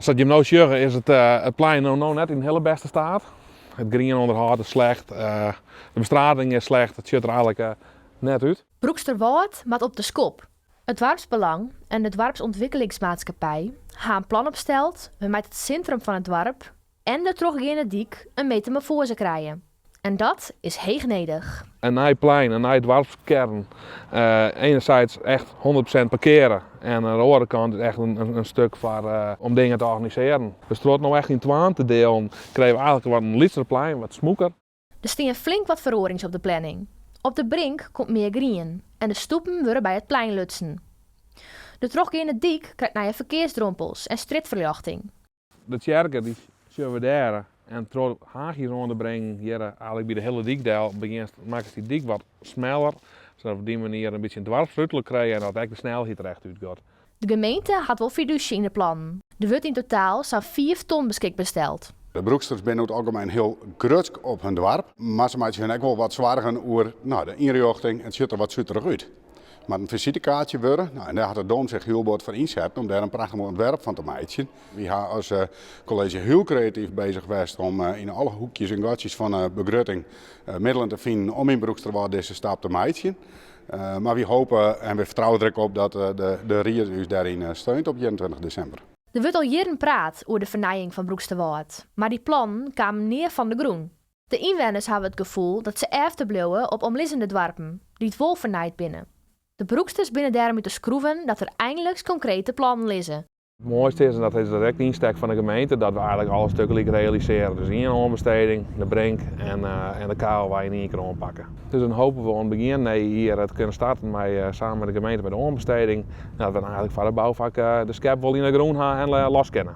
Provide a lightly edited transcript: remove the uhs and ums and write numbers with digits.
Zoals je hem nou ziet, is het plein nou net in de hele beste staat. Het groen onderhoud is slecht, de bestrating is slecht, het ziet er eigenlijk net uit. Broeksterwâld maakt op de skop. Het dorpsbelang en de dorpsontwikkelingsmaatschappij hebben een plan opgesteld waarmee het centrum van het dorp en de teruggaande dik een metamorfose krijgen. En dat is heegnedig. Een nieuw plein, een nieuw dorpskern. Enerzijds echt 100% parkeren en aan de andere kant is echt een stuk voor, om dingen te organiseren. Dus het nou echt in 20 delen krijgen we eigenlijk wat een lichter plein, wat smoeker. Er staan flink wat verorings op de planning. Op de brink komt meer groen en de stoepen worden bij het plein lutsen. De teruggaande dik krijgt nieuwe verkeersdrompels en straatverlichting. De Tytsjerker die zullen we daar. En door haagjes rond te brengen, hier eigenlijk bij de hele dikdeel, maken die dik wat sneller. Zodat we op die manier een beetje een dwarsvluttelijk krijgen en dat eigenlijk de snelheid recht uitgaat. De gemeente had wel fiducie in de plannen. Er wordt in totaal zo'n 4 ton beschikbaar gesteld. De Broeksters zijn in het algemeen heel grutsk op hun dorp, maar ze maken ook wel wat zwaarder over de inrichting en het ziet er wat zuterig uit. Maar een visitekaartje worden, en daar had de Dom zich heel wat voor inzet om daar een prachtig ontwerp van te maken. We hebben als college heel creatief bezig geweest om in alle hoekjes en gatjes van begrutting middelen te vinden om in Broeksterwâld deze stap te maken. Maar we hopen en we vertrouwen er ook op dat de Ries u daarin steunt op 21 december. Er wordt al jaren praat over de vernijing van Broeksterwâld, maar die plannen kwamen neer van de groen. De inwoners hebben het gevoel dat ze erfte blijven op omliggende dorpen, die het wol vernaaid binnen. De Broeksters binnen daarmee te schroeven dat er eindelijk concrete plannen liggen. Het mooiste is, en dat is direct de insteek van de gemeente, dat we eigenlijk alle stukken realiseren. Dus in een ombesteding, de brink en de kaal waar je in één keer aanpakken. Dus dan hopen we aan het begin hier te kunnen starten met, samen met de gemeente bij de ombesteding. Dat we dan eigenlijk voor het bouwvak de schep wel in de groen gaan en los kennen.